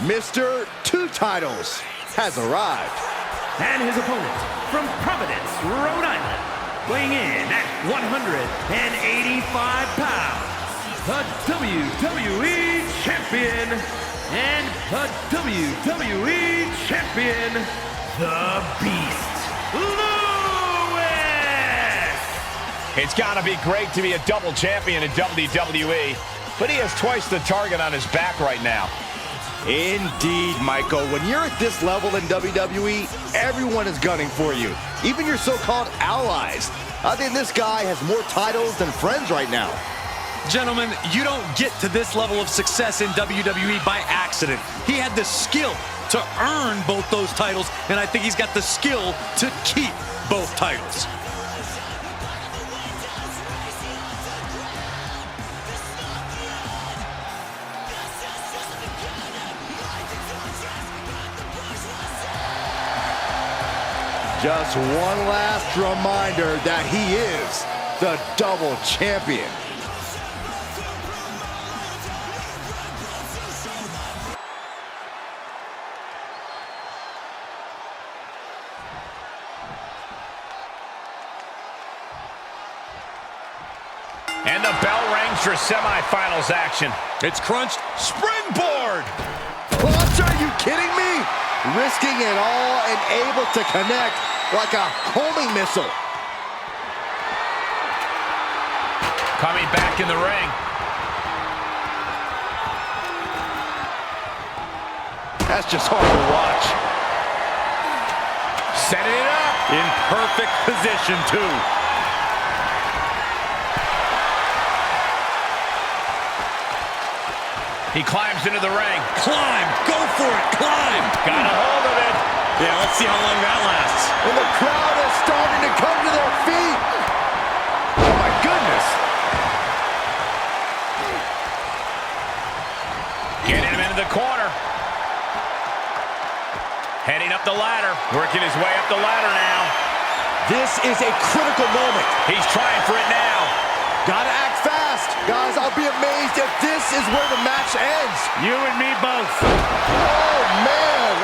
Mr. Two Titles has arrived. And his opponent from Providence, Rhode Island, weighing in at 185 pounds, the WWE Champion and the WWE Champion, the Beast, Lewis! It's gotta be great to be a double champion in WWE, but he has twice the target on his back right now. Indeed, Michael. When you're at this level in WWE, everyone is gunning for you, even your so-called allies. I think this guy has more titles than friends right now. Gentlemen, you don't get to this level of success in WWE by accident. He had the skill to earn both those titles, and I think he's got the skill to keep both titles. Just one last reminder that he is the double champion. And the bell rings for semifinals action. It's crunched. Springboard! What? Are you kidding me? Risking it all and able to connect like a homing missile. Coming back in the ring. That's just hard to watch. Setting it up. In perfect position, too. He climbs into the ring. Climb! Go for it! Climb! Got a hold of it. Yeah, let's see how long that lasts. And the crowd is starting to come to their feet. Oh, my goodness. Getting him into the corner. Heading up the ladder. Working his way up the ladder now. This is a critical moment. He's trying for it now. Gotta act fast. Guys, I'll be amazed if this is where the match ends. You and me both. Oh, man.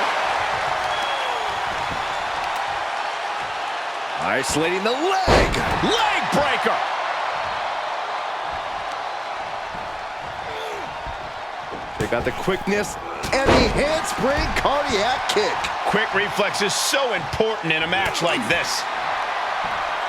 Isolating the leg. Leg breaker. They got the quickness and the handspring cardiac kick. Quick reflex is so important in a match like this.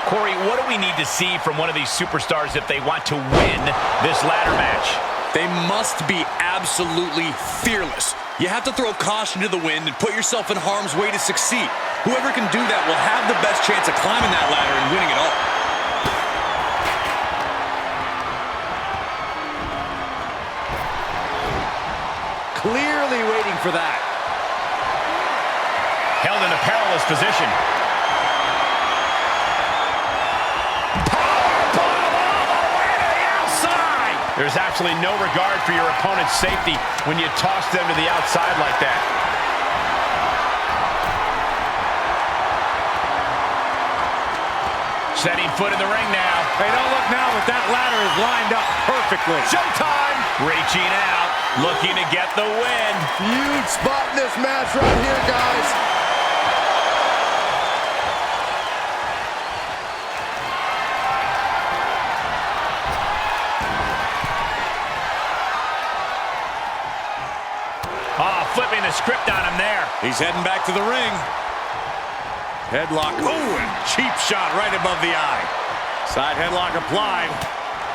Corey, what do we need to see from one of these superstars if they want to win this ladder match? They must be absolutely fearless. You have to throw caution to the wind and put yourself in harm's way to succeed. Whoever can do that will have the best chance of climbing that ladder and winning it all. Clearly waiting for that. Held in a perilous position. There's absolutely no regard for your opponent's safety when you toss them to the outside like that. Setting foot in the ring now. Hey, don't look now, but that ladder is lined up perfectly. Showtime! Reaching out, looking to get the win. Huge spot in this match right here, guys. Flipping the script on him there. He's heading back to the ring. Headlock. Oh, and cheap shot right above the eye. Side headlock applied.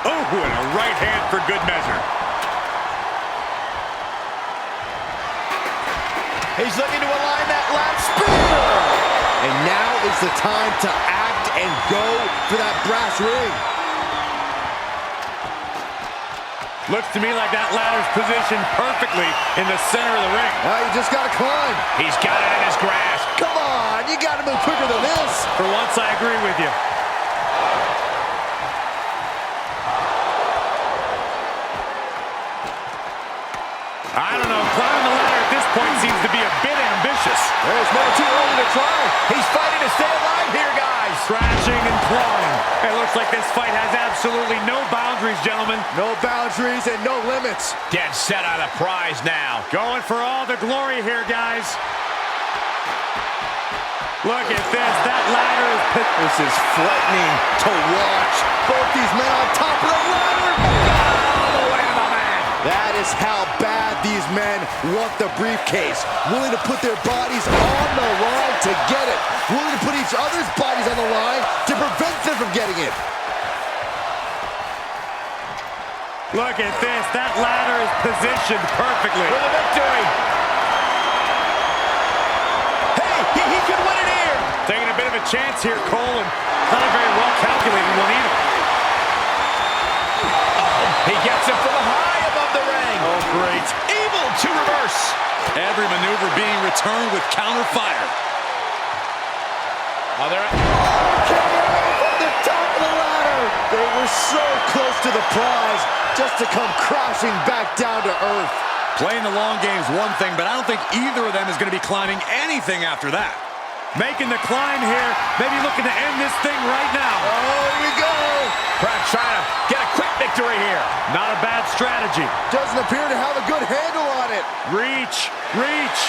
Oh, and a right hand for good measure. He's looking to align that last spear. And now is the time to act and go for that brass ring. Looks to me like that ladder's positioned perfectly in the center of the ring. You just got to climb. He's got it in his grasp. Come on, you got to move quicker than this. For once, I agree with you. I don't know. Climbing the ladder at this point seems to be a bit ambitious. There's no too early to try. He's fighting to stay alive here, guys. Scratching and clawing. It looks like this fight has absolutely no boundaries, gentlemen. No boundaries and no limits. Dead set on a prize now. Going for all the glory here, guys. Look at this. That ladder is... This is frightening to watch. Both these men on top of the ladder. All the way to the man. That is how bad these men want the briefcase. Willing to put their bodies on the line to get it. Willing to put each other's bodies on the line to prevent them from getting it. Look at this. That ladder is positioned perfectly. For the victory. Hey, he could win it here. Taking a bit of a chance here, Cole, and not a very well calculated one either. He gets it from high above the ring. Oh, great. Able to reverse. Every maneuver being returned with counter fire. Oh, they're... From the top of the ladder. They were so close to the prize just to come crashing back down to earth. Playing the long game is one thing, but I don't think either of them is going to be climbing anything after that. Making the climb here. Maybe looking to end this thing right now. Oh, here we go. Perhaps trying to get a quick victory here. Not a bad strategy. Doesn't appear to have a good handle on it. Reach, reach.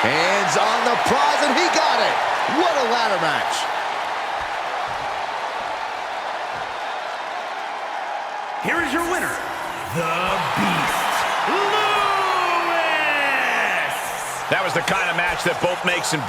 Hands on the prize, and he got it. What a ladder match. Here is your winner, the Beast, Lewis! That was the kind of match that both makes and...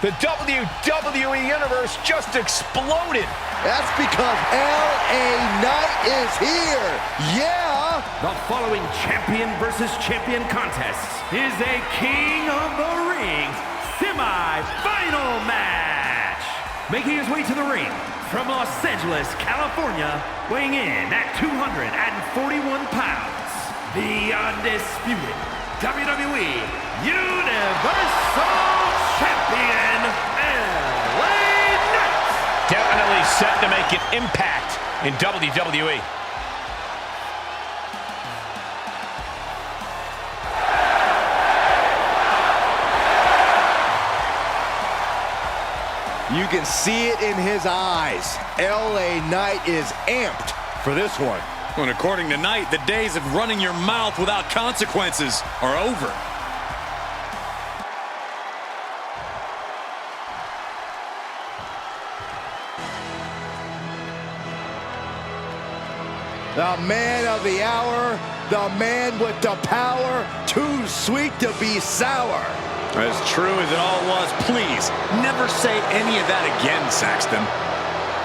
The WWE Universe just exploded. That's because LA Knight is here. Yeah. The following champion versus champion contest is a King of the Ring semi-final match. Making his way to the ring from Los Angeles, California, weighing in at 241 pounds, the undisputed WWE Universal Champion, LA Knight. Definitely set to make an impact in WWE. You can see it in his eyes. LA Knight is amped for this one. And according to Knight, the days of running your mouth without consequences are over. The man of the hour, the man with the power, too sweet to be sour. As true as it all was, please, never say any of that again, Saxton.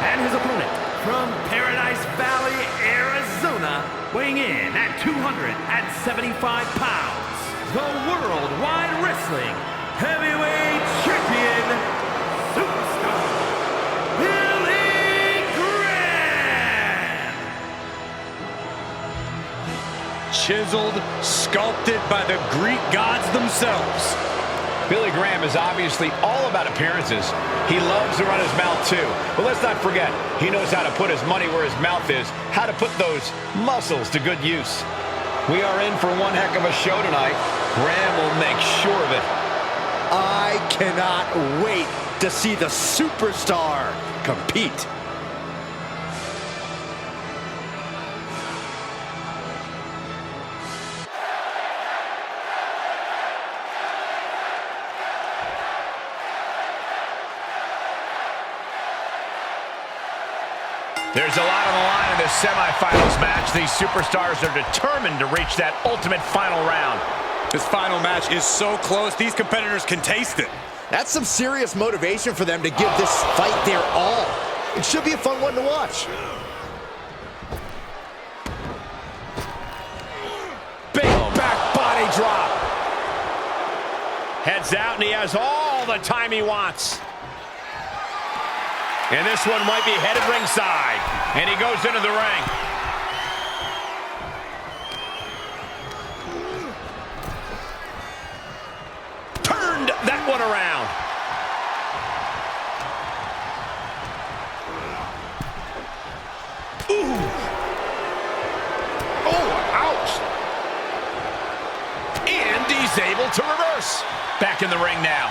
And his opponent from Paradise Valley, Arizona, weighing in at 275 pounds, the Worldwide Wrestling Heavyweight Champion, Superstar Billy Graham. Chiseled, sculpted by the Greek gods themselves. Billy Graham is obviously all about appearances. He loves to run his mouth too. But let's not forget, he knows how to put his money where his mouth is, how to put those muscles to good use. We are in for one heck of a show tonight. Graham will make sure of it. I cannot wait to see the superstar compete. There's a lot on the line in this semifinals match. These superstars are determined to reach that ultimate final round. This final match is so close, these competitors can taste it. That's some serious motivation for them to give this fight their all. It should be a fun one to watch. Big back body drop. Heads out, and he has all the time he wants. And this one might be headed ringside. And he goes into the ring. Turned that one around. Ooh. Oh, ouch. He's able to reverse. Back in the ring now.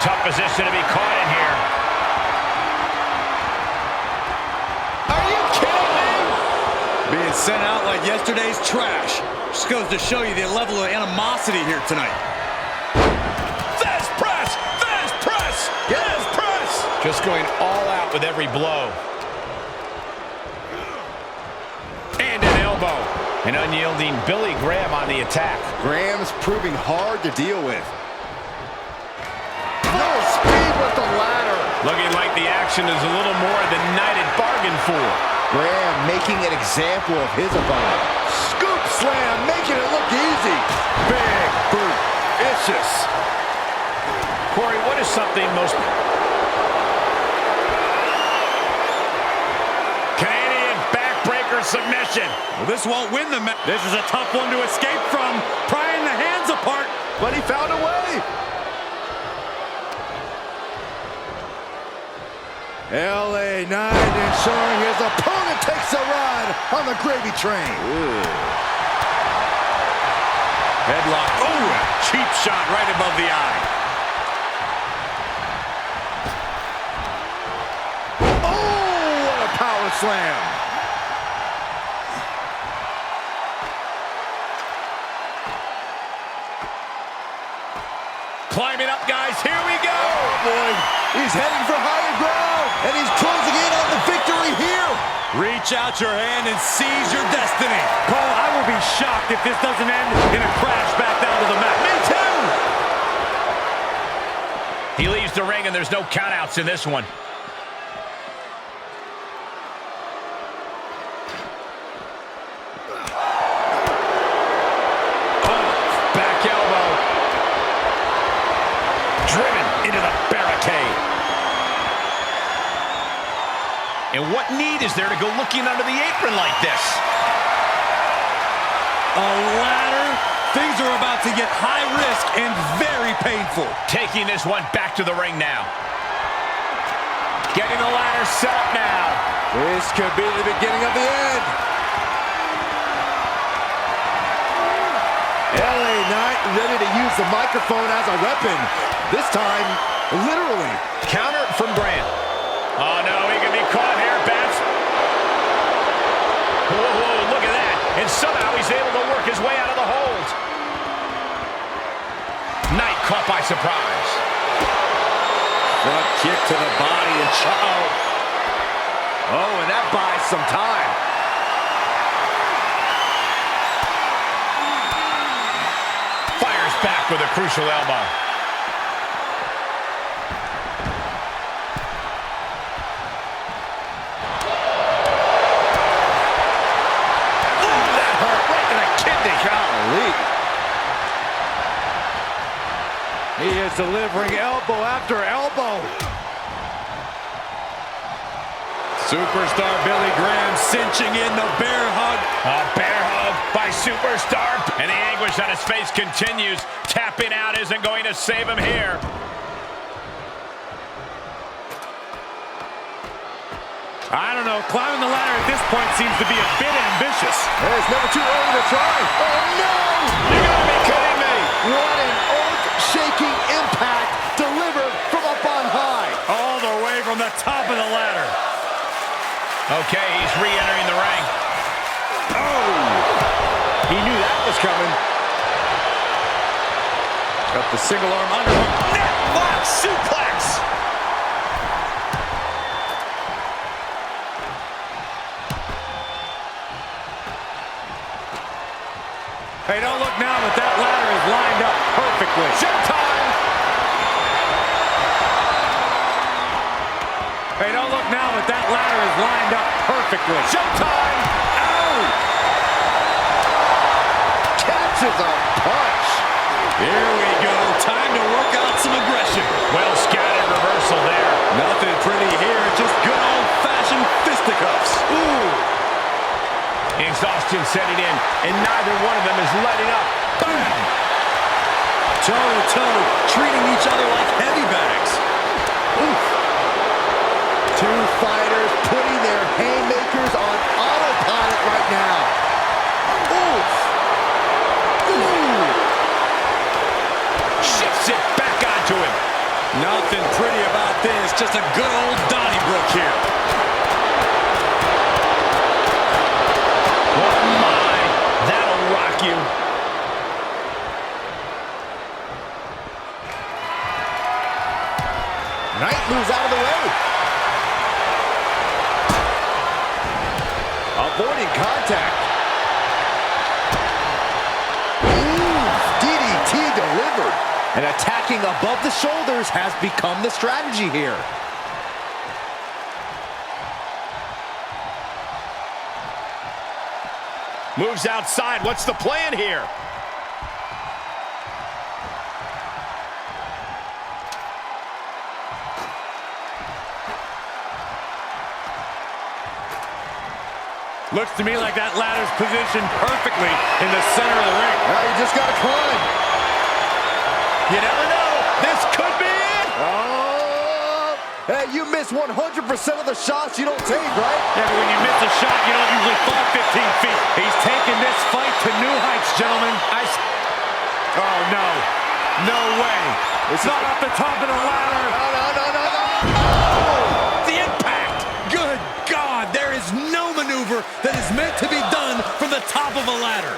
Tough position to be caught in here. Are you kidding me? Being sent out like yesterday's trash. Just goes to show you the level of animosity here tonight. Fez press! Fez press! Fez press! Just going all out with every blow. And an elbow. An unyielding Billy Graham on the attack. Graham's proving hard to deal with. Full speed with the ladder. Looking like the action is a little more than Knight had bargained for. Graham making an example of his opponent. Scoop slam, making it look easy. Big boot, vicious. Corey, what is something most... Canadian backbreaker submission. Well, this won't win the match. This is a tough one to escape from. Prying the hands apart. But he found a way. LA Knight ensuring his opponent takes a ride on the gravy train. Headlock. Oh, cheap shot right above the eye. Oh, what a power slam. Climbing up, guys. Here we go. Oh, boy. He's heading for higher ground, and he's closing in on the victory here. Reach out your hand and seize your destiny. Cole, I will be shocked if this doesn't end in a crash back down to the mat. Me too. He leaves the ring, and there's no countouts in this one. And what need is there to go looking under the apron like this? A ladder. Things are about to get high risk and very painful. Taking this one back to the ring now. Getting the ladder set up now. This could be the beginning of the end. LA Knight ready to use the microphone as a weapon. This time, literally. Counter from Graham. Oh, no, he can be caught here, Bats. Whoa, whoa, look at that. And somehow he's able to work his way out of the hold. Knight caught by surprise. Front kick to the body and oh, and that buys some time. Fires back with a crucial elbow. He is delivering elbow after elbow. Superstar Billy Graham cinching in the bear hug. A bear hug by Superstar. And the anguish on his face continues. Tapping out isn't going to save him here. I don't know. Climbing the ladder at this point seems to be a bit ambitious. It's never too early to try. Oh, no! You gotta be kidding me. What an earth-shaking impact delivered from up on high. All the way from the top of the ladder. Okay, he's re-entering the ring. Oh! He knew that was coming. Got the single arm underhook. Neck lock suplex. Hey, don't look now, but that ladder is lined up perfectly. Showtime! Hey, don't look now, but that ladder is lined up perfectly. Showtime! Ow! Catches a punch. Here we go. Time to work out some aggression. Well scattered reversal there. Nothing pretty here. Just good old-fashioned fisticuffs. Ooh! Exhaustion setting in, and neither one of them is letting up. Boom! Toe-to-toe treating each other like heavy bags. Oof. Two fighters putting their haymakers on autopilot right now. Oof. Ooh. Shifts it back onto him. Nothing pretty about this. Just a good old Donnybrook here. Oh my, that'll rock you. Knight moves out of the way. Avoiding contact. Ooh, DDT delivered. And attacking above the shoulders has become the strategy here. Moves outside. What's the plan here? Looks to me like that ladder's positioned perfectly in the center of the ring. Now you just gotta climb. You never know. This could be it. Oh, hey, you miss 100% of the shots you don't take, right? Yeah, but when you miss a shot, you don't usually fall 15 feet. He's taking this fight to new heights, gentlemen. Oh, no. No way. It's not off the top of the ladder. No. The impact. Good God. There is no maneuver that is meant to be done from the top of a ladder.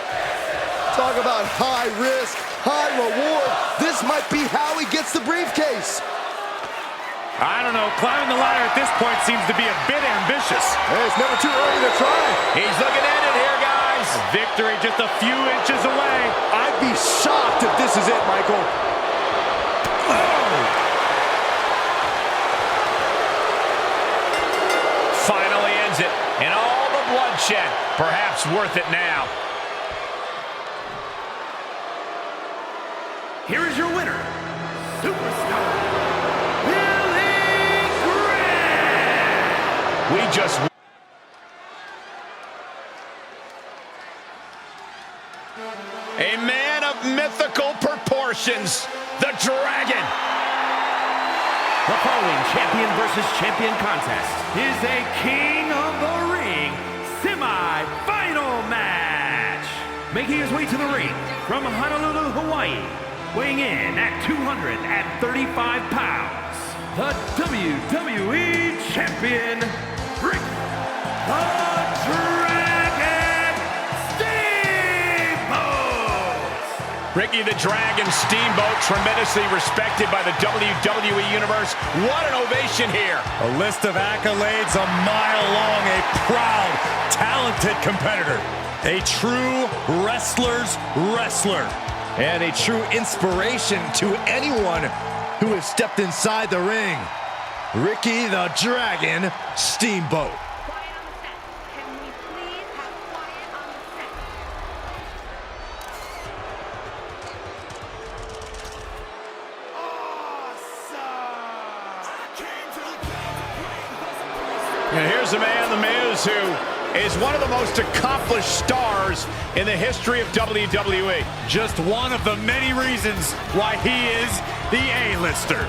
Talk about high risk, high reward. This might be how he gets the briefcase. I don't know. Climbing the ladder at this point seems to be a bit ambitious. Hey, it's never too early to try. He's looking at it here, guys. Victory just a few inches away. I'd be shocked if this is it, Michael. Finally ends it. And all the bloodshed, perhaps worth it now. Here is your winner, Superstar Billy Graham. We just... A man of mythical proportions, the Dragon. The following champion versus champion contest is a King of the Ring semi-final match. Making his way to the ring from Honolulu, Hawaii, weighing in at 235 pounds, the WWE Champion, Rick the Dragon Steamboat. Ricky the Dragon Steamboat, tremendously respected by the WWE Universe. What an ovation here. A list of accolades a mile long. A proud, talented competitor. A true wrestler's wrestler. And a true inspiration to anyone who has stepped inside the ring. Ricky the Dragon Steamboat. Quiet on the set. Can we please have quiet on the set? And here's a man, The Miz, who is one of the most accomplished stars in the history of WWE. Just one of the many reasons why he is the A-lister.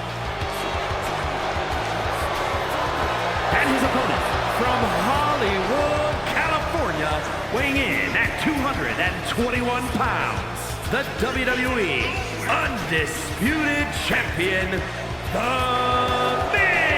And his opponent from Hollywood, California, weighing in at 221 pounds, the WWE Undisputed Champion, The Miz.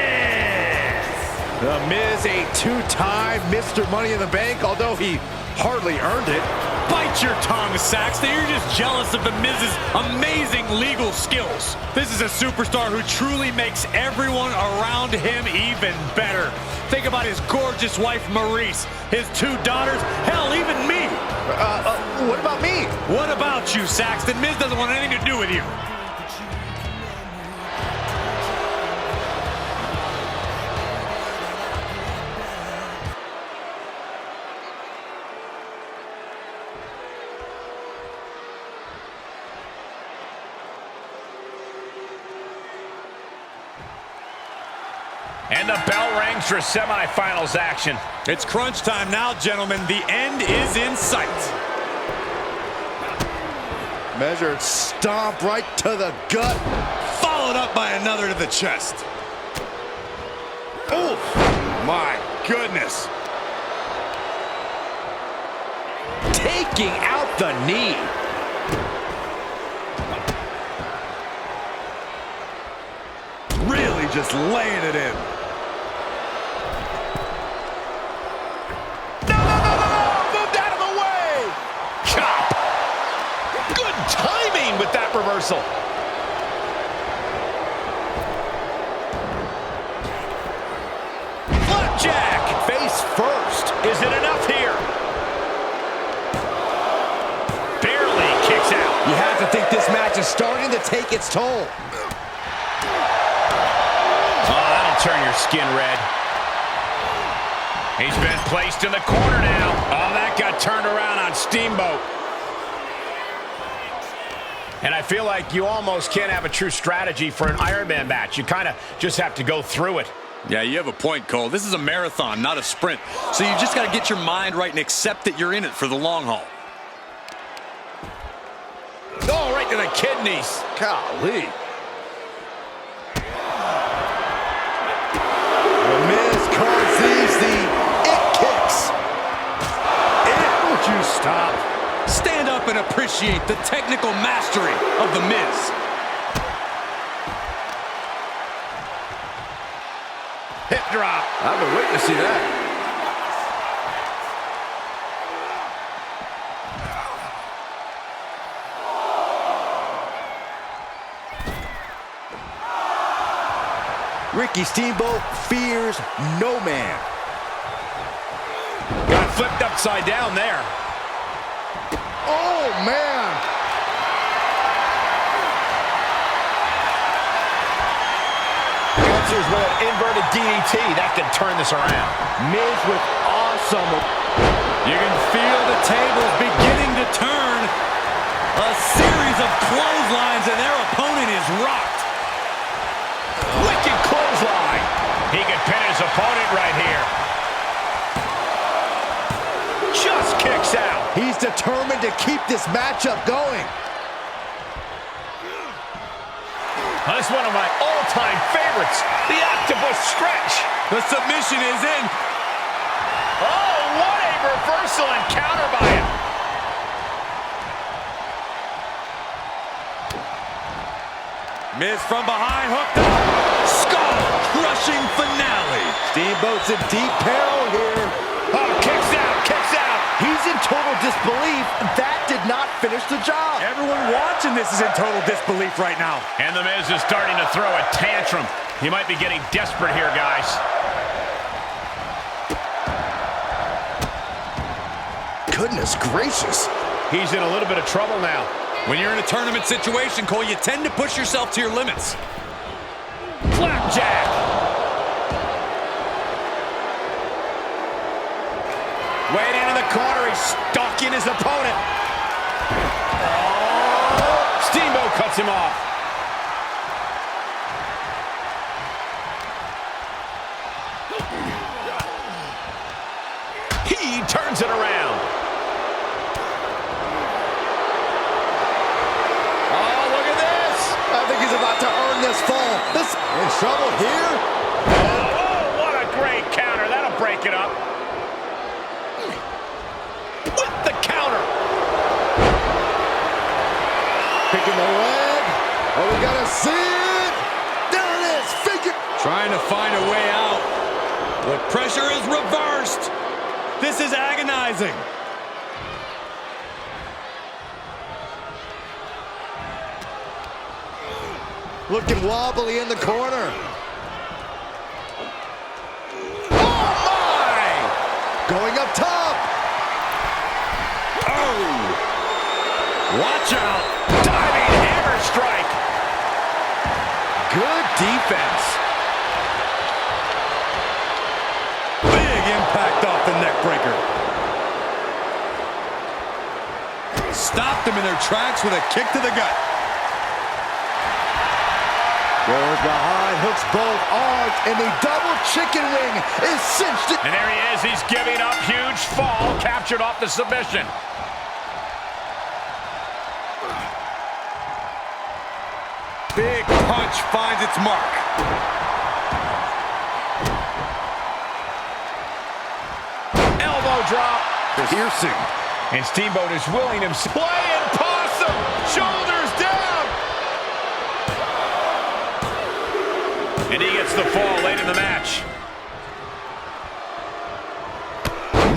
The Miz, a two-time Mr. Money in the Bank, although he hardly earned it. Bite your tongue, Saxton. You're just jealous of The Miz's amazing legal skills. This is a superstar who truly makes everyone around him even better. Think about his gorgeous wife, Maurice, his two daughters, hell, even me. What about me? What about you, Saxton? Miz doesn't want anything to do with you. And the bell rings for semifinals action. It's crunch time now, gentlemen. The end is in sight. Measured stomp right to the gut. Followed up by another to the chest. Oh, my goodness. Taking out the knee. Really just laying it in. No, moved out of the way. Chop. Good timing with that reversal. Flapjack. Face first. Is it enough here? Barely kicks out. You have to think this match is starting to take its toll. Oh, that'll turn your skin red. He's been placed in the corner now. Oh, that got turned around on Steamboat. And I feel like you almost can't have a true strategy for an Iron Man match. You kind of just have to go through it. Yeah, you have a point, Cole. This is a marathon, not a sprint. So you just got to get your mind right and accept that you're in it for the long haul. Oh, right to the kidneys. Golly. The Miz calls these the it kicks. Would you stop? Stand up and appreciate the technical mastery of The Miz. Hip drop. I've been waiting to see that. Ricky Steamboat fears no man. Got flipped upside down there. Oh, man. Answers with an inverted DDT. That can turn this around. Miz with awesome. You can feel the tables beginning to turn. A series of clotheslines and their opponent is rocked. Wicked clothesline. He could pin his opponent right here. Just kicks out. He's determined to keep this matchup going. That's one of my all-time favorites, the octopus stretch. The submission is in. Oh, what a reversal and counter by him. Miz from behind, hooked up. Skull-crushing finale. Steamboat's in deep peril here. Oh, kicks out, kicks out. He's in total disbelief. That did not finish the job. Everyone watching this is in total disbelief right now. And The Miz is starting to throw a tantrum. He might be getting desperate here, guys. Goodness gracious. He's in a little bit of trouble now. When you're in a tournament situation, Cole, you tend to push yourself to your limits. Flapjack. Wade into the corner. He's stalking his opponent. Oh, Steamboat cuts him off. He turns it around. Oh, look at this. I think he's about to earn this fall. This in trouble here. Oh, what a great counter. That'll break it up. With the counter. Picking the leg. Oh, we gotta see it. There it is. Figure. Trying to find a way out. The pressure is reversed. This is agonizing. Looking wobbly in the corner. Oh, my! Going up top. Oh! Watch out! Diving hammer strike! Good defense. Big impact off the neck breaker. Stopped them in their tracks with a kick to the gut. Goes behind, hooks both arms, and the double chicken wing is cinched. And there he is, he's giving up. Huge fall, captured off the submission. Big punch finds its mark. Elbow drop. Piercing. And Steamboat is willing him. Playing possum. Shoulders down. And he gets the fall late in the match.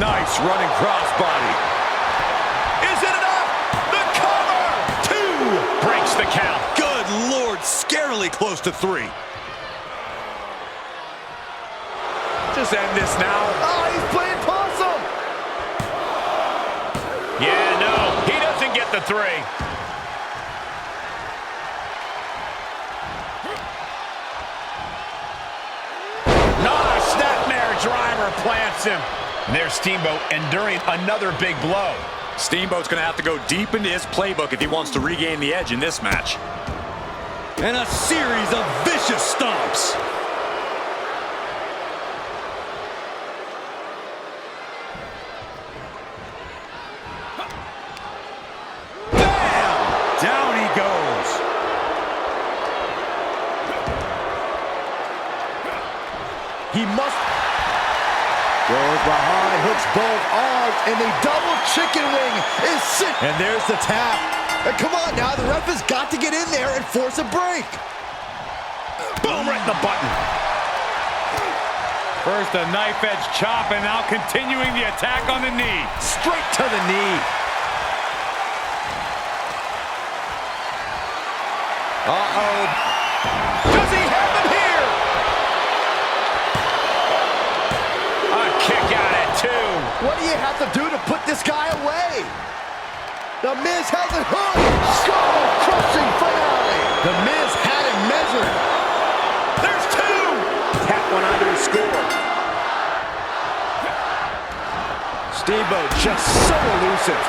Nice running crossbody. Is it enough? The cover. 2 breaks the count. Good Lord, scarily close to 3. Just end this now. Oh, he's playing possum. Yeah, no, he doesn't get the 3. Nice snapmare driver plants him. And there's Steamboat enduring another big blow. Steamboat's going to have to go deep into his playbook if he wants to regain the edge in this match. And a series of vicious stomps. Bam! Down he goes. He must. Goes behind, hooks both arms, and the double chicken wing is sick. And there's the tap. And come on now, the ref has got to get in there and force a break. Boom, right in the button. First a knife edge chop, and now continuing the attack on the knee. Straight to the knee. Uh-oh. Does he have it here? A kick out at 2. What do you have to do to put this guy away? The Miz has it hooked. Skull-crushing finale. The Miz had it measured. There's 2. Tap one under to score. Steamboat just so elusive.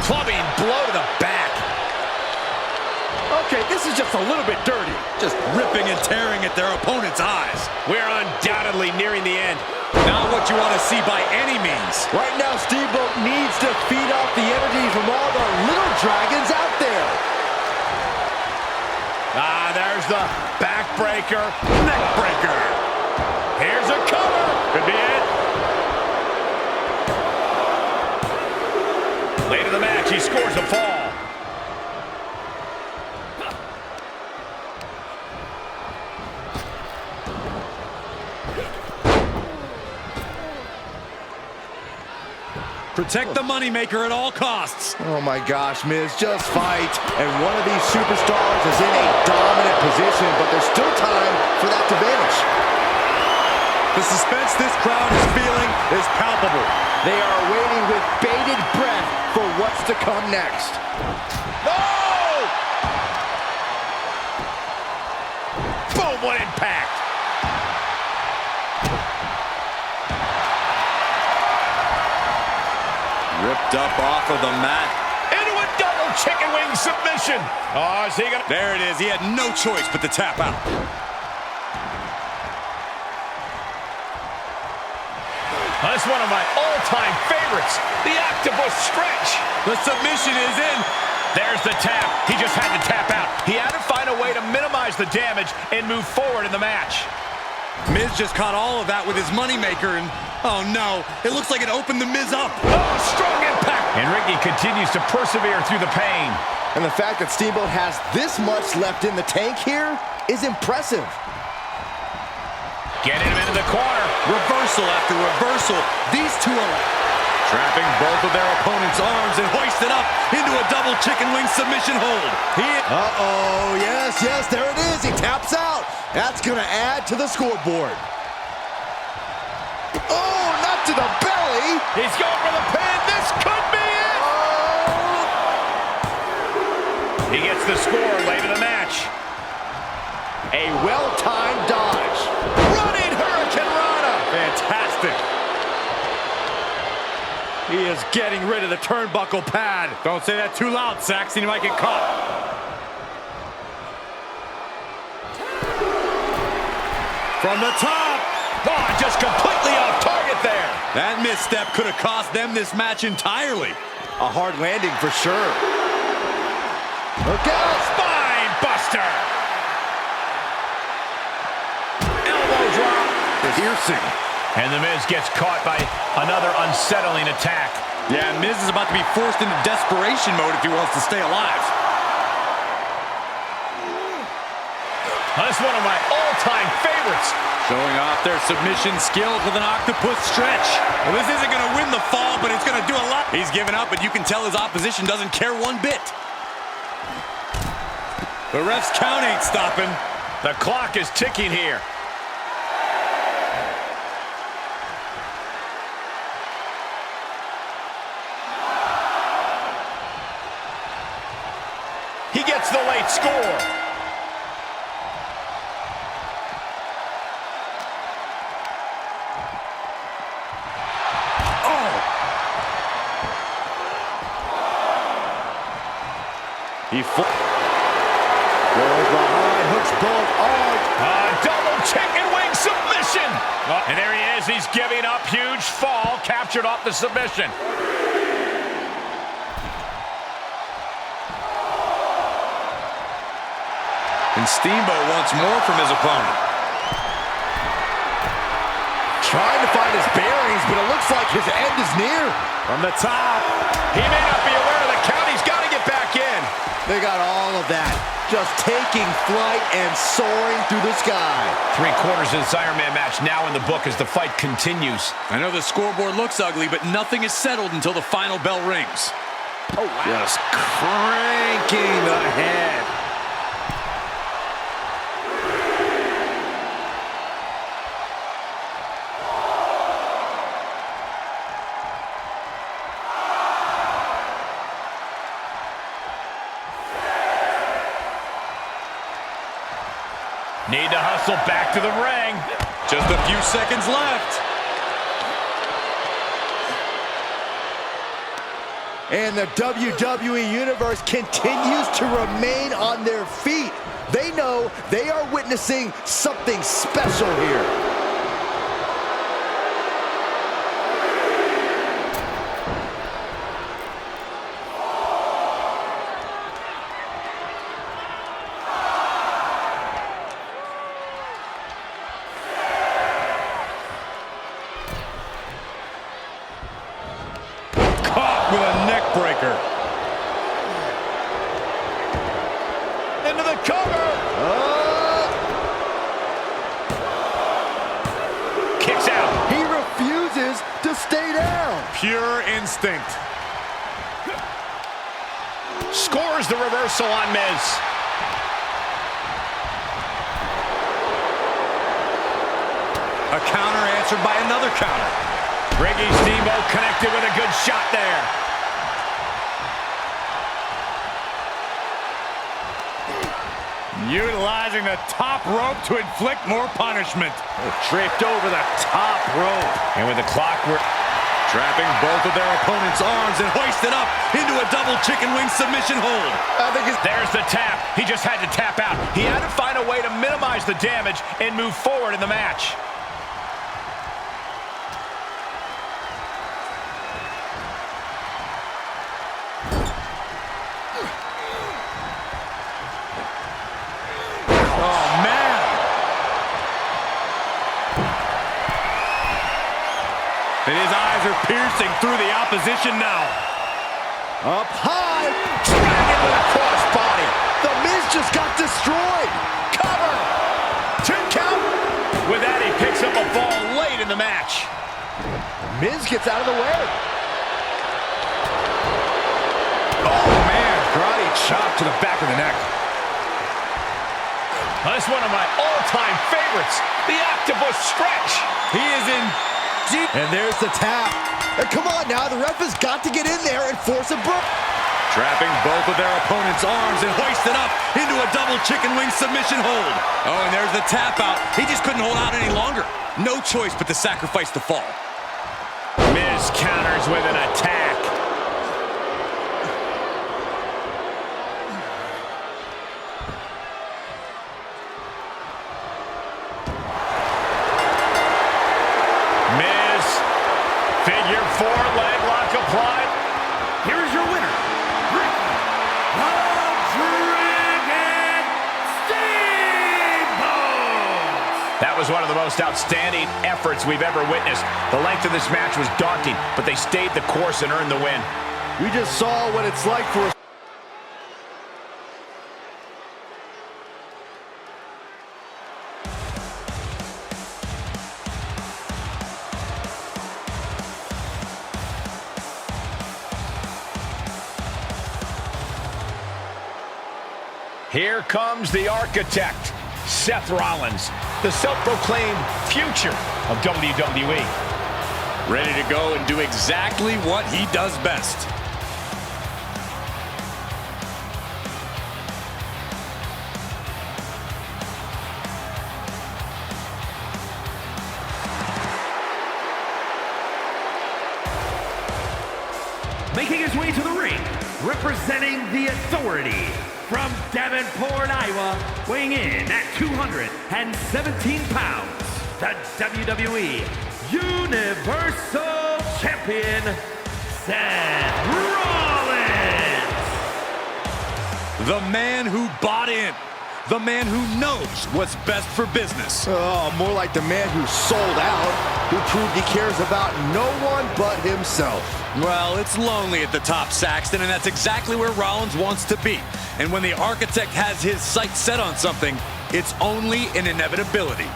Clubbing blow to the back. Okay, this is just a little bit dirty. Just ripping and tearing at their opponent's eyes. We're undoubtedly nearing the end. Not what you want to see by any means. Right now, Steamboat needs to feed off the energy from all the little dragons out there. Ah, there's the backbreaker, neckbreaker. Here's a cover. Could be it. Late in the match, he scores a fall. Protect the moneymaker at all costs. Oh my gosh, Miz, just fight. And one of these superstars is in a dominant position, but there's still time for that to vanish. The suspense this crowd is feeling is palpable. They are waiting with bated breath for what's to come next. No! Boom, what impact. Ripped up off of the mat. Into a double chicken wing submission. Oh, is he gonna... There it is. He had no choice but to tap out. That's one of my all-time favorites. The octopus stretch. The submission is in. There's the tap. He just had to tap out. He had to find a way to minimize the damage and move forward in the match. Miz just caught all of that with his moneymaker, and oh no, it looks like it opened the Miz up. Oh, strong impact. And Ricky continues to persevere through the pain. And the fact that Steamboat has this much left in the tank here is impressive. Getting him into the corner. Reversal after reversal. These two are trapping both of their opponent's arms and hoisted up into a double chicken wing submission hold. Uh-oh, yes, there it is. He taps out. That's going to add to the scoreboard. Oh, not to the belly. He's going for the pin. This could be it. Oh. He gets the score late in the match. A well-timed dodge. Running Hurricane Rana. Fantastic. He is getting rid of the turnbuckle pad. Don't say that too loud, Saxon. You might get caught. From the top. Oh, just completely off target there. That misstep could have cost them this match entirely. A hard landing for sure. Look out! Spine buster. Elbow drop. Piercing. And The Miz gets caught by another unsettling attack. Yeah, Miz is about to be forced into desperation mode if he wants to stay alive. That's one of my all-time favorites. Showing off their submission skills with an octopus stretch. Well, this isn't going to win the fall, but it's going to do a lot. He's given up, but you can tell his opposition doesn't care one bit. The ref's count ain't stopping. The clock is ticking here. He gets the late score. He goes behind, hooks both arms. A double chicken wing submission. And there he is. He's giving up. Huge fall. Captured off the submission. And Steamboat wants more from his opponent. Trying to find his bearings, but it looks like his end is near. From the top. He may not be aware of the count. He's got to get back in. They got all of that. Just taking flight and soaring through the sky. 3/4 of this Iron Man match now in the book as the fight continues. I know the scoreboard looks ugly, but nothing is settled until the final bell rings. Oh, wow. Just cranking the head. Need to hustle back to the ring. Just a few seconds left. And the WWE Universe continues to remain on their feet. They know they are witnessing something special here. With a neck breaker. Into the cover. Kicks out. He refuses to stay down. Pure instinct. Scores the reversal on Miz. A counter answered by another counter. Ricky Steamboat connected with a good shot there. Utilizing the top rope to inflict more punishment. Draped over the top rope. And with the clock, Trapping both of their opponent's arms and hoisted up into a double chicken wing submission hold. There's the tap. He just had to tap out. He had to find a way to minimize the damage and move forward in the match. And his eyes are piercing through the opposition now. Up high, dragging with a crossbody. The Miz just got destroyed. Cover. 2 count. With that, he picks up a fall late in the match. Miz gets out of the way. Oh, man. Karate chop to the back of the neck. That's one of my all-time favorites. The octopus stretch. He is in deep. And there's the tap. And come on now, the ref has got to get in there and force a break. Trapping both of their opponent's arms and hoisted up into a double chicken wing submission hold. Oh, and there's the tap out. He just couldn't hold out any longer. No choice but to sacrifice the fall. Miz counters with an attack. Miz, figure 4 leg lock applied. Here is your winner, Ricky the Dragon. was one of the most outstanding efforts we've ever witnessed. The length of this match was daunting, but they stayed the course and earned the win. We just saw what it's like for Here comes the architect, Seth Rollins, the self-proclaimed future of WWE. Ready to go and do exactly what he does best. Making his way to the ring, representing the Authority, from Davenport, Iowa, weighing in at 217 pounds, the WWE Universal Champion, Seth Rollins. The man who bought in. The man who knows what's best for business. Oh, more like the man who sold out, who proved he cares about no one but himself. Well, it's lonely at the top, Saxton, and that's exactly where Rollins wants to be. And when the architect has his sights set on something, it's only an inevitability.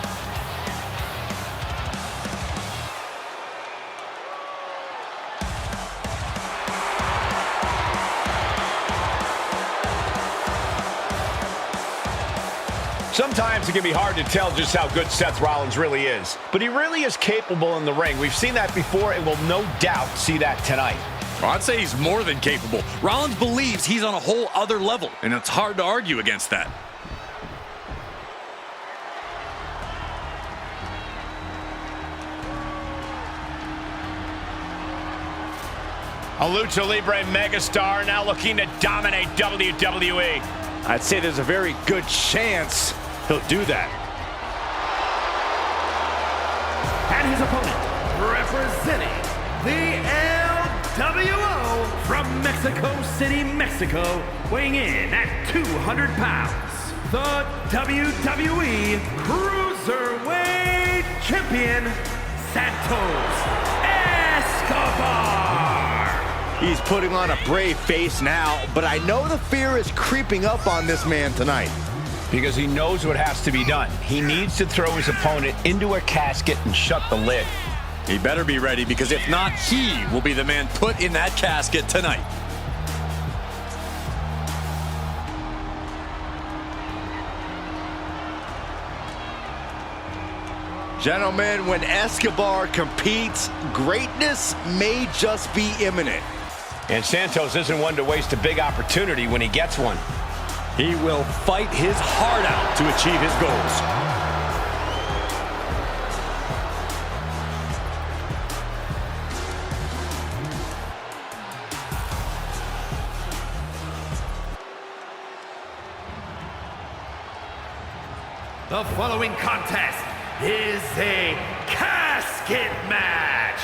Sometimes it can be hard to tell just how good Seth Rollins really is. But he really is capable in the ring. We've seen that before and will no doubt see that tonight. Well, I'd say he's more than capable. Rollins believes he's on a whole other level, and it's hard to argue against that. A Lucha Libre megastar now looking to dominate WWE. I'd say there's a very good chance he'll do that. And his opponent, representing the LWO from Mexico City, Mexico, weighing in at 200 pounds, the WWE Cruiserweight Champion, Santos Escobar. He's putting on a brave face now, but I know the fear is creeping up on this man tonight. Because he knows what has to be done. He needs to throw his opponent into a casket and shut the lid. He better be ready, because if not, he will be the man put in that casket tonight. Gentlemen, when Escobar competes, greatness may just be imminent. And Santos isn't one to waste a big opportunity when he gets one. He will fight his heart out to achieve his goals. The following contest is a casket match.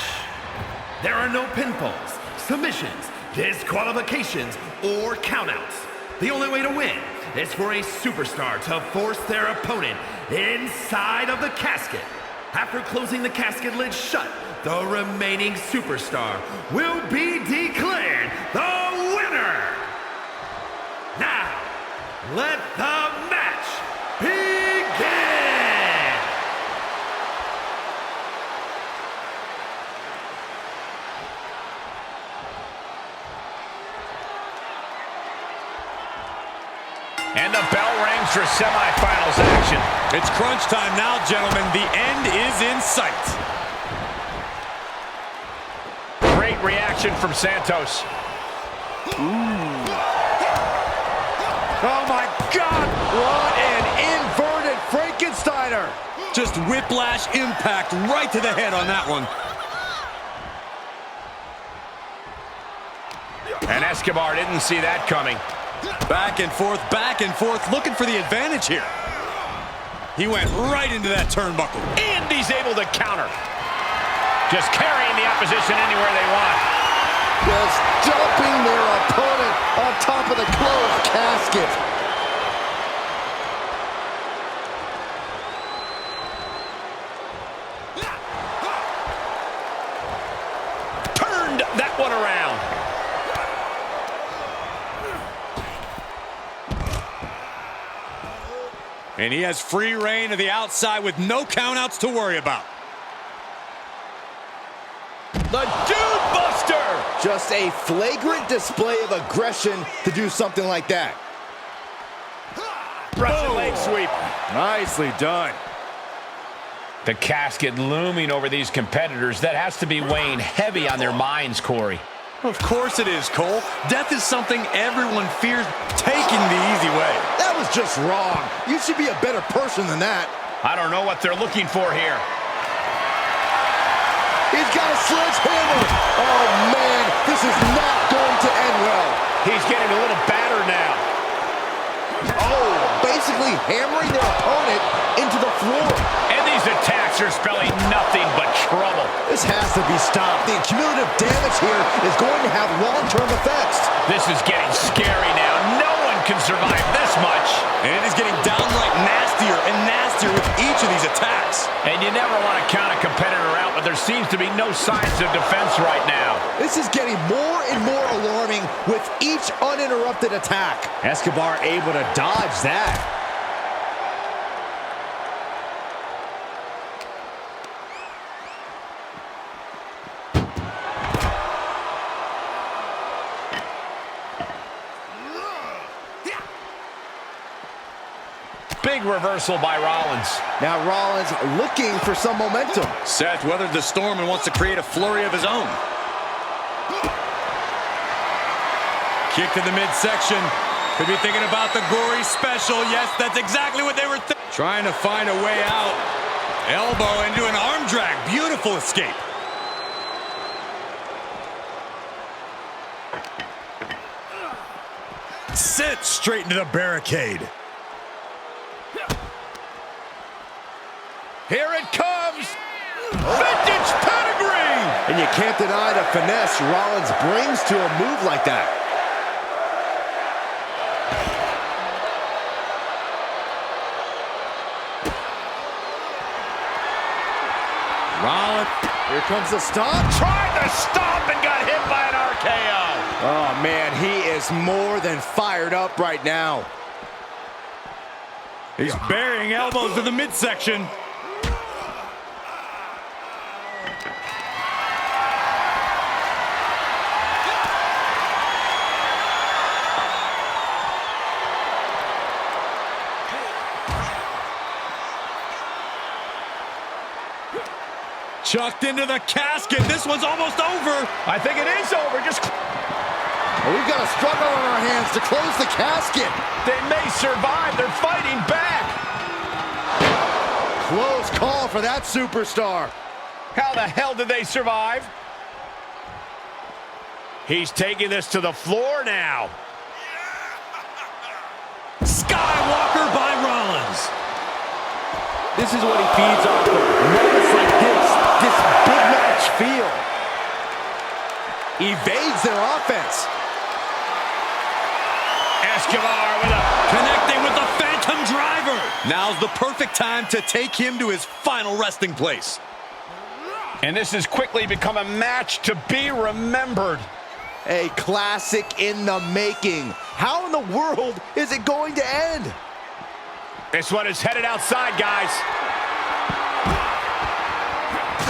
There are no pinfalls, submissions, disqualifications, or countouts. The only way to win is for a superstar to force their opponent inside of the casket. After closing the casket lid shut, the remaining superstar will be declared the winner. Now, let the match begin! And the bell rings for semifinals action. It's crunch time now, gentlemen. The end is in sight. Great reaction from Santos. Oh my God, what an inverted Frankensteiner. Just whiplash impact right to the head on that one. And Escobar didn't see that coming. Back and forth, looking for the advantage here. He went right into that turnbuckle. And he's able to counter. Just carrying the opposition anywhere they want. Just dumping their opponent on top of the closed casket. And he has free reign to the outside with no countouts to worry about. The Dude Buster! Just a flagrant display of aggression to do something like that. Russian leg sweep. Nicely done. The casket looming over these competitors. That has to be weighing heavy on their minds, Corey. Of course it is, Cole. Death is something everyone fears, taking the easy way. That was just wrong. You should be a better person than that. I don't know what they're looking for here. He's got a sledgehammer. Oh, man, this is not going to end well. He's getting a little battered now. Oh, basically hammering their opponent into the floor. And these attacks are spelling nothing but trouble. This has to be stopped. The cumulative damage here is going to have long-term effects. This is getting scary now. No one can survive this much. And it is getting downright nastier and nastier with each of these attacks. And you never want to count a competitor out, but there seems to be no signs of defense right now. This is getting more and more alarming with each uninterrupted attack. Escobar able to dodge that. Big reversal by Rollins. Now Rollins looking for some momentum. Seth weathered the storm and wants to create a flurry of his own. Kick to the midsection. Could be thinking about the gory special. Yes, that's exactly what they were trying to find a way out. Elbow into an arm drag. Beautiful escape. Sit straight into the barricade. Here it comes. Vintage pedigree. And you can't deny the finesse Rollins brings to a move like that. Rollins. Here comes the stomp. Tried to stop and got hit by an RKO. Oh, man, he is more than fired up right now. He's burying elbows to the midsection. Chucked into the casket. This one's almost over. I think it is over. Just We've got a struggle on our hands to close the casket. they may survive. They're fighting back. Close call for that superstar. How the hell did they survive? He's taking this to the floor now. Skywalker by Rollins. This is what he feeds off of. Moments like this big match feel. Evades their offense. Escobar with a Connecting with the Phantom Driver. Now's the perfect time to take him to his final resting place. And this has quickly become a match to be remembered. A classic in the making. How in the world is it going to end? This one is headed outside, guys.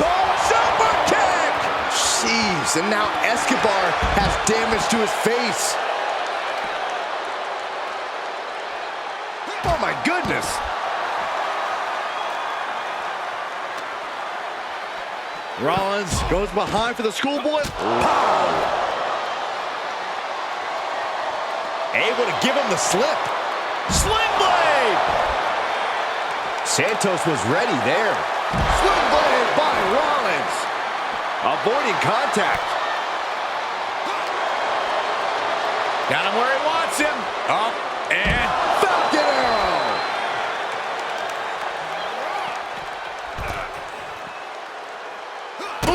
Call a super kick! Jeez, and now Escobar has damage to his face. Oh my goodness! Rollins goes behind for the schoolboy. Pow! Able to give him the slip. Sling blade! Santos was ready there. Sling blade by Rollins. Avoiding contact. Got him where he wants him. Up and Falcon Arrow.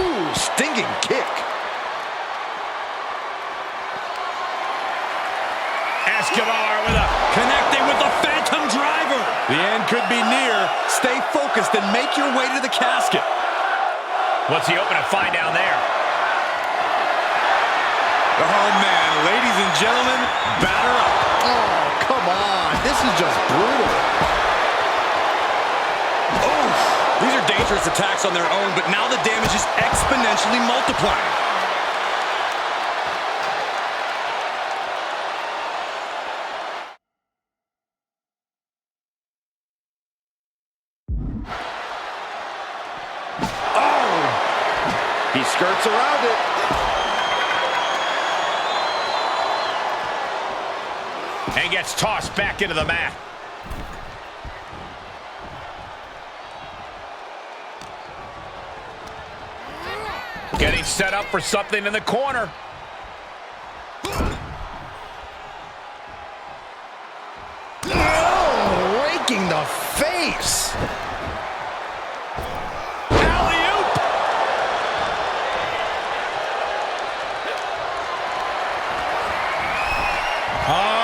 Ooh, stinging kick. Escobar with a connecting with the Phantom Driver. The end could be near. Stay focused and make your way to the casket. What's he hoping to find down there? Oh, man. Ladies and gentlemen, batter up. Oh, come on. This is just brutal. dangerous attacks on their own, but now the damage is exponentially multiplying. He skirts around it. And gets tossed back into the mat. Getting set up for something in the corner. Oh, raking the face.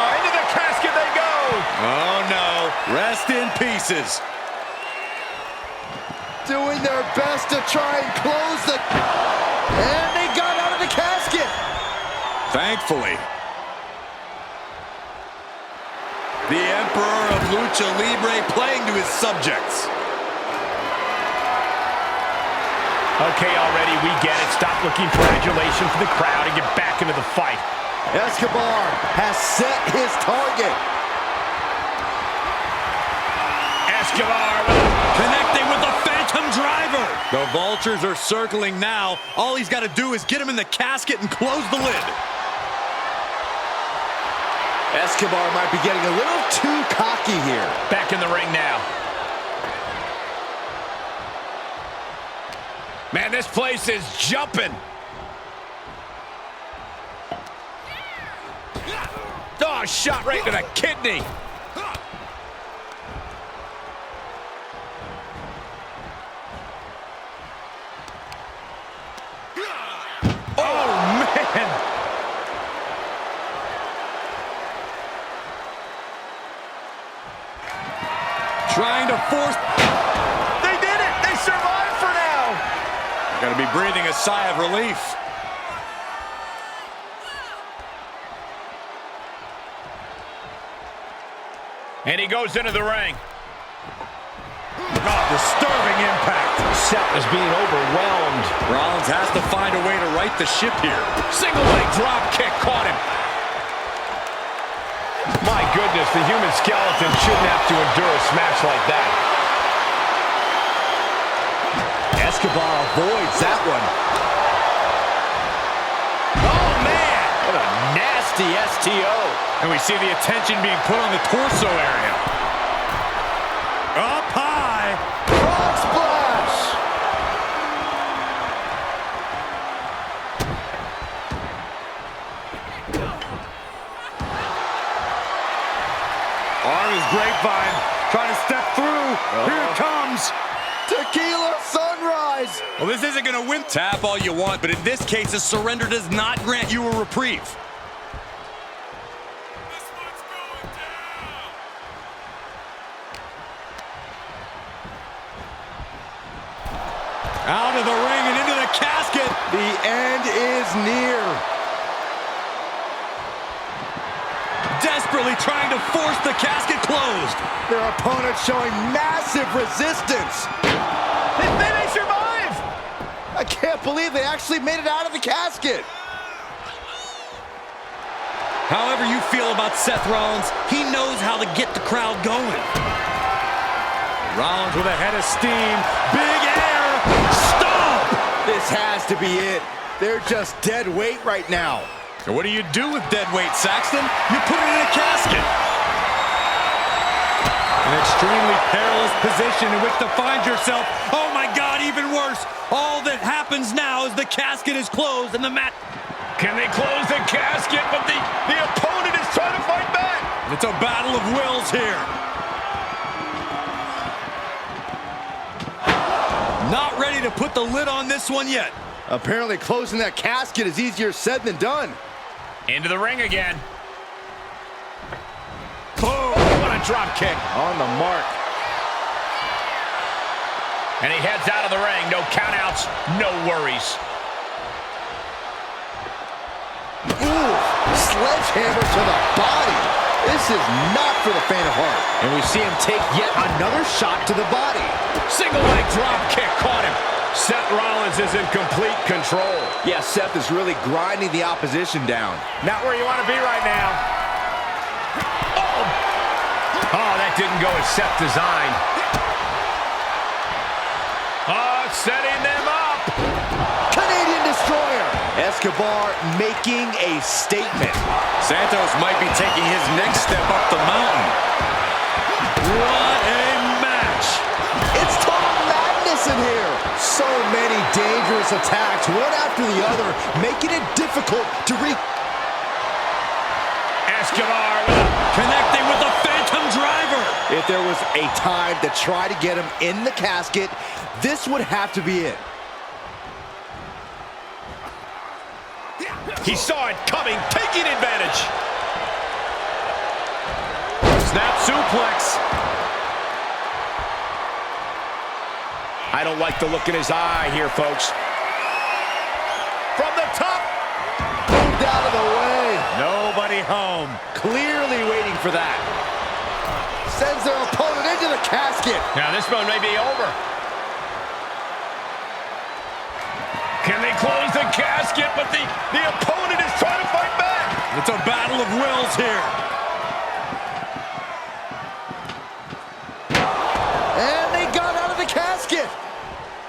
Into the casket they go. Oh, no. Rest in pieces. Doing their best to try and close the... And they got out of the casket. Thankfully. The Emperor of Lucha Libre playing to his subjects. Okay, already, we get it. Stop looking for adulation from the crowd and get back into the fight. Escobar has set his target. Escobar Connecting with the Phantom Driver. The Vultures are circling now. All he's got to do is get him in the casket and close the lid. Escobar might be getting a little too cocky here. back in the ring now. Man, this place is jumping. Oh, shot right to the kidney. Oh, man. Trying to force... They did it. They survived for now. Got to be breathing a sigh of relief. And he goes into the ring. Oh, disturbing impact. Seth is being overwhelmed. Rollins has to find a way to right the ship here. Single leg drop kick caught him. My goodness, the human skeleton shouldn't have to endure a smash like that. Escobar avoids that one. Oh, man. What a nasty STO. And we see the attention being put on the torso area. Up high. Frog splash. Arm is grapevine. Trying to step through. Here it comes. Tequila sunrise. Well, this isn't going to win. Tap all you want, but in this case, a surrender does not grant you a reprieve. Out of the ring and into the casket. The end is near. Desperately trying to force the casket closed. Their opponent showing massive resistance. They survive. I can't believe they actually made it out of the casket. However you feel about Seth Rollins, he knows how to get the crowd going. Rollins with a head of steam. Big air. Stomp! This has to be it. They're just dead weight right now. So what do you do with dead weight, Saxton? You put it in a casket. An extremely perilous position in which to find yourself. Oh my God, even worse. All that happens now is the casket is closed and the mat. Can they close the casket? But the opponent is trying to fight back. It's a battle of wills here. Not ready to put the lid on this one yet. Apparently closing that casket is easier said than done. Into the ring again. Boom! What a drop kick. On the mark. And he heads out of the ring. No countouts, no worries. Ooh, sledgehammer to the body. This is not for the faint of heart. And we see him take yet another shot to the body. Single leg drop kick caught him. Seth Rollins is in complete control. Yeah, Seth is really grinding the opposition down. Not where you want to be right now. Oh, that didn't go as Seth designed. Oh, setting them up. Canadian Destroyer. Escobar making a statement. Santos might be taking his next step up the mountain. What a match. It's total madness in here. So many dangerous attacks, one after the other, making it difficult to reach. Escobar Connecting with the Phantom Driver. If there was a time to try to get him in the casket, this would have to be it. He saw it coming, taking advantage. Snap suplex. I don't like the look in his eye here, folks. From the top. Moved out of the way. Nobody home. Clearly waiting for that. Sends their opponent into the casket. Now this one may be over. Can they close the casket? But the opponent is trying to fight back. It's a battle of wills here. And they got out of the casket.